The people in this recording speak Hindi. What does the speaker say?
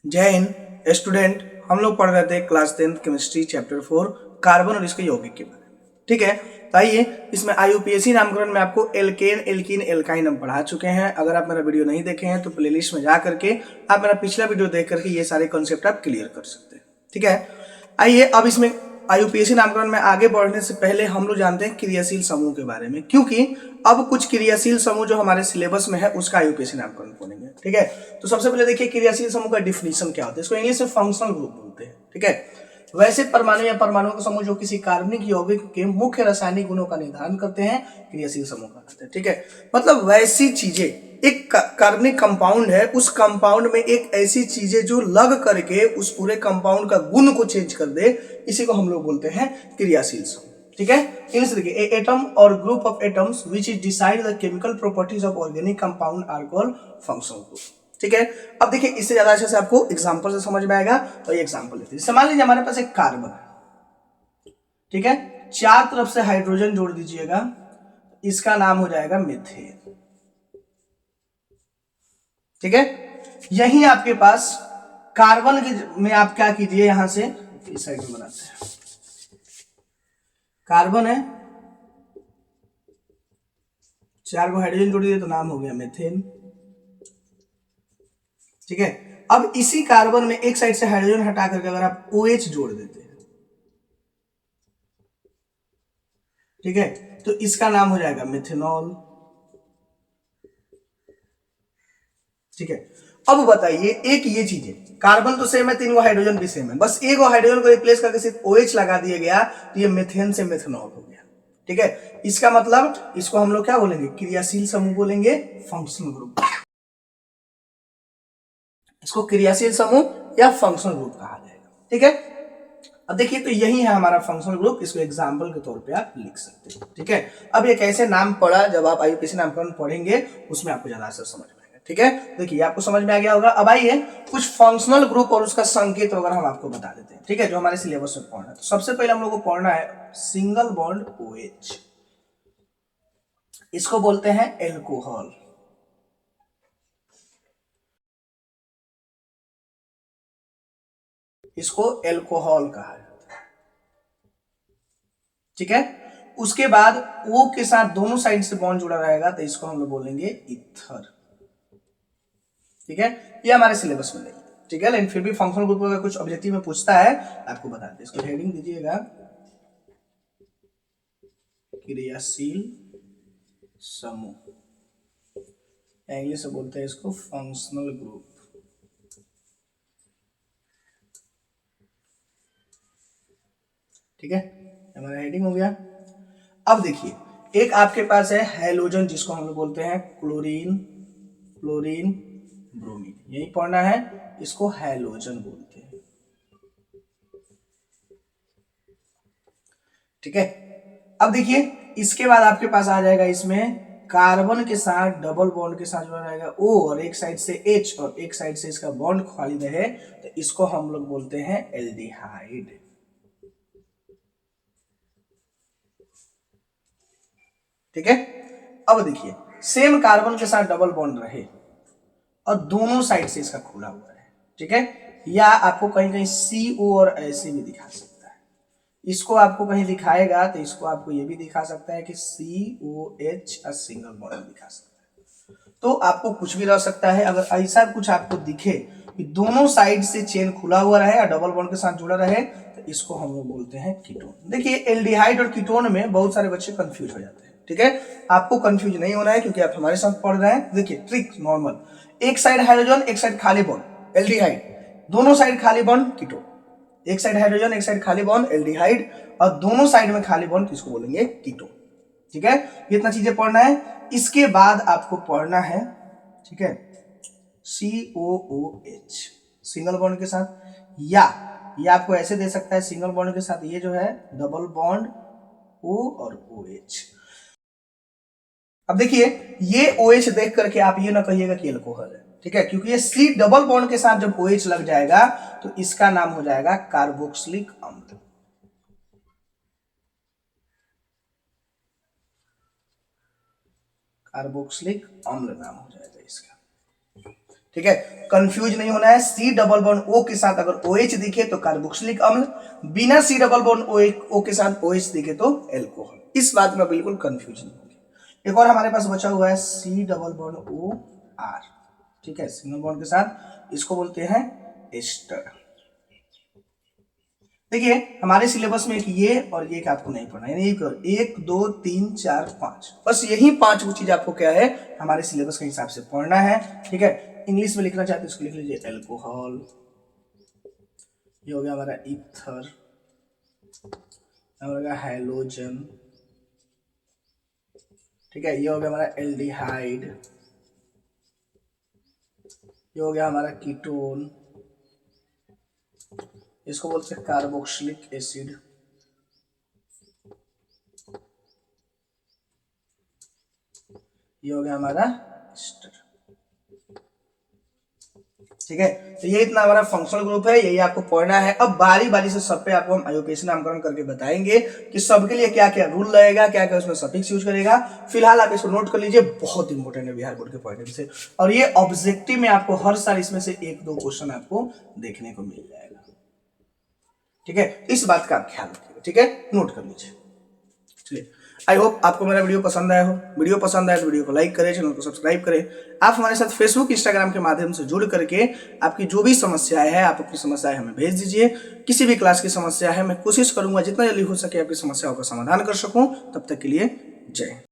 जय हिंद स्टूडेंट। हम लोग पढ़ रहे थे class 10th chemistry chapter 4 carbon और इसके यौगिक के बारे में। ठीक है, तो आइए इसमें आईयूपीएसी नामकरण में आपको एल्केन एल्कीन एल्काइन हम पढ़ा चुके हैं। अगर आप मेरा वीडियो नहीं देखे हैं तो प्लेलिस्ट में जा करके आप मेरा पिछला वीडियो देख करके ये सारे कॉन्सेप्ट आप क्लियर कर सकते हैं। ठीक है, आइए अब इसमें आईयूपीएसी नामकरण में आगे बढ़ने से पहले हम लोग जानते हैं क्रियाशील समूह के बारे में, क्योंकि अब कुछ क्रियाशील समूह जो हमारे सिलेबस में है उसका आईयूपीएसी नामकरण पढ़ेंगे। ठीक है, तो सबसे पहले देखिए क्रियाशील समूह का डिफिनीशन क्या होता है। इसको इंग्लिश में फंक्शनल ग्रुप बोलते हैं। ठीक है, वैसे परमाणु या परमाणुओं का समूह जो किसी कार्बनिक यौगिक के मुख्य रासायनिक गुणों का निर्धारण करते हैं क्रियाशील समूह कहलाते हैं। ठीक है, मतलब वैसी चीजें, एक कार्बनिक कंपाउंड है, उस कंपाउंड में एक ऐसी चीजें जो लग करके उस पूरे कंपाउंड का गुण को चेंज कर दे, इसी को हम लोग बोलते हैं क्रियाशील समूह। ठीक है, इंग्लिश देखिए, ए एटम और group of atoms which is decide the chemical properties of organic compound are called functional group. ठीक है, अब देखिए इससे ज्यादा अच्छे से आपको एग्जांपल से समझ में आएगा, तो ये एग्जांपल लेते हैं। मान लीजिए हमारे पास एक कार्बन है। ठीक है, चार तरफ से हाइड्रोजन जोड़ दीजिएगा, इसका नाम हो जाएगा मीथेन। ठीक है, यही आपके पास कार्बन के में आप क्या कीजिए, यहां से इस साइड में बनाते हैं। कार्बन है, चार को हाइड्रोजन जोड़ दिए तो नाम हो गया मीथेन। ठीक है, अब इसी कार्बन में एक साइड से हाइड्रोजन हटा करके अगर आप OH जोड़ देते हैं, ठीक है, तो इसका नाम हो जाएगा मिथेनॉल। ठीक है, अब बताइए एक ये चीज है, कार्बन तो सेम है, तीन गो हाइड्रोजन भी सेम है, बस एक गो हाइड्रोजन को रिप्लेस करके सिर्फ OH लगा दिया गया तो ये मिथेन से मिथेनॉल हो गया। ठीक है, इसका मतलब इसको हम लोग क्या बोलेंगे, क्रियाशील समूह बोलेंगे, फंक्शनल ग्रुप। इसको क्रियाशील समूह या फंक्शनल ग्रुप कहा जाएगा। ठीक है, अब देखिए तो यही है हमारा फंक्शनल ग्रुप, इसको एग्जांपल के तौर पे आप लिख सकते हैं। ठीक है, अब ये कैसे नाम पड़ा, जब आप आईयूपीएसी नामकरण पढ़ेंगे उसमें आपको ज्यादा असर समझ में आएगा। ठीक है, देखिए आपको समझ में आ गया होगा। अब आइए कुछ फंक्शनल ग्रुप और उसका संकेत वगैरह हम आपको बता देते हैं। ठीक है, जो हमारे सिलेबस में पढ़ना है, तो सबसे पहले हम लोग को पढ़ना है सिंगल बॉन्ड OH, इसको बोलते हैं एल्कोहल। इसको एल्कोहल कहा जाता है। ठीक है, उसके बाद O के साथ दोनों साइड से बॉन्ड जुड़ा रहेगा तो इसको हम लोग बोलेंगे ईथर। ठीक है, ये हमारे सिलेबस में नहीं है। ठीक है, लेकिन फिर भी फंक्शनल ग्रुप अगर कुछ ऑब्जेक्टिव में पूछता है आपको बता दें। इसको हेडिंग दीजिएगा क्रियाशील समूह, इंग्लिश में बोलते हैं इसको फंक्शनल ग्रुप। ठीक है, हमारा हेडिंग हो गया। अब देखिए एक आपके पास है हैलोजन, जिसको हम लोग बोलते हैं क्लोरीन क्लोरीन ब्रोमीन, यही पढ़ना है, इसको हैलोजन बोलते हैं। ठीक है, अब देखिए इसके बाद आपके पास आ जाएगा इसमें कार्बन के साथ डबल बॉन्ड के साथ जुड़ा रहेगा O, और एक साइड से H और एक साइड से इसका बॉन्ड खाली रहे तो इसको हम लोग बोलते हैं एल्डिहाइड। ठीक है, अब देखिए सेम कार्बन के साथ डबल बॉन्ड रहे और दोनों साइड से इसका खुला हुआ है। ठीक है, या आपको कहीं कहीं CO और ऐसे भी दिखा सकता है, इसको आपको कहीं दिखाएगा तो इसको आपको ये भी दिखा सकता है कि COH सिंगल बॉन्ड दिखा सकता है। तो आपको कुछ भी रह सकता है, अगर ऐसा कुछ आपको दिखे कि दोनों साइड से चेन खुला हुआ रहे और डबल बॉन्ड के साथ जुड़ा रहे तो इसको हम लोग बोलते हैं कीटोन। देखिए एल्डिहाइड और कीटोन में बहुत सारे बच्चे कंफ्यूज हो जाते हैं। ठीक है, आपको कंफ्यूज नहीं होना है क्योंकि आप हमारे साथ पढ़ रहे हैं। देखिए ट्रिक नॉर्मल, एक साइड हाइड्रोजन एक साइड खाली बॉन्ड एल्डिहाइड, दोनों साइड खाली बॉन्ड कीटोन, एक साइड हाइड्रोजन एक साइड खाली बॉन्ड एल्डिहाइड, और दोनों साइड में खाली बॉन्ड किसको बोलेंगे, कीटोन। ठीक है, इतना चीजें पढ़ना है। इसके बाद आपको पढ़ना है, ठीक है, COOH सिंगल बॉन्ड के साथ, या ये आपको ऐसे दे सकता है सिंगल बॉन्ड के साथ, ये जो है डबल बॉन्ड O और OH। अब देखिए ये OH देख करके आप ये ना कहिएगा कि एल्कोहल है। ठीक है, क्योंकि ये C डबल बॉन्ड के साथ जब OH लग जाएगा तो इसका नाम हो जाएगा कार्बोक्सिलिक अम्ल। कार्बोक्सिलिक अम्ल नाम हो जाएगा इसका। ठीक है, कंफ्यूज नहीं होना है। C डबल बॉन्ड O के साथ अगर OH दिखे तो कार्बोक्सिलिक अम्ल, बिना C डबल बॉन्ड O के साथ OH दिखे तो एल्कोहल। इस बात में बिल्कुल कंफ्यूज नहीं होगी। एक और हमारे पास बचा हुआ है C डबल बॉन्ड OR, ठीक है, सिंगल बॉन्ड के साथ, इसको बोलते हैं एस्टर। देखिए हमारे सिलेबस में एक ये और ये आपको नहीं पढ़ना है, 1 2 3 4 5, बस यही 5 चीज आपको क्या है हमारे सिलेबस के हिसाब से पढ़ना है। ठीक है, इंग्लिश में लिखना चाहते हैं इसको लिख लीजिए एल्कोहल, ये हो गया हमारा ईथर, हो गया हैलोजन, ठीक है, ये हो गया हमारा एल्डिहाइड, ये हो गया हमारा कीटोन, इसको बोलते हैं कार्बोक्सिलिक एसिड, ये हो गया हमारा एस्टर। ठीक है, तो ये इतना हमारा फंक्शनल ग्रुप है, यही आपको पढ़ना है। अब बारी बारी से सब पे आपको हम आईयूपीएसी नामकरण करके बताएंगे कि सबके लिए क्या क्या रूल रहेगा, क्या क्या उसमें सफिक्स यूज करेगा। फिलहाल आप इसको नोट कर लीजिए, बहुत इंपॉर्टेंट है बिहार बोर्ड के पॉइंट से, और ये ऑब्जेक्टिव में आपको हर साल इसमें से 1-2 क्वेश्चन आपको देखने को मिल जाएगा। ठीक है, इस बात का आप ख्याल रखिएगा। ठीक है, नोट कर लीजिए। चलिए, आई होप आपको मेरा वीडियो पसंद आया हो। वीडियो पसंद आया तो वीडियो को लाइक करें, चैनल को सब्सक्राइब करें। आप हमारे साथ फेसबुक इंस्टाग्राम के माध्यम से जुड़ करके आपकी जो भी समस्याएं हैं, आप अपनी समस्याएं हमें भेज दीजिए। किसी भी क्लास की समस्या है, मैं कोशिश करूंगा जितना जल्दी हो सके आपकी समस्याओं का समाधान कर सकूं। तब तक के लिए जय हिंद।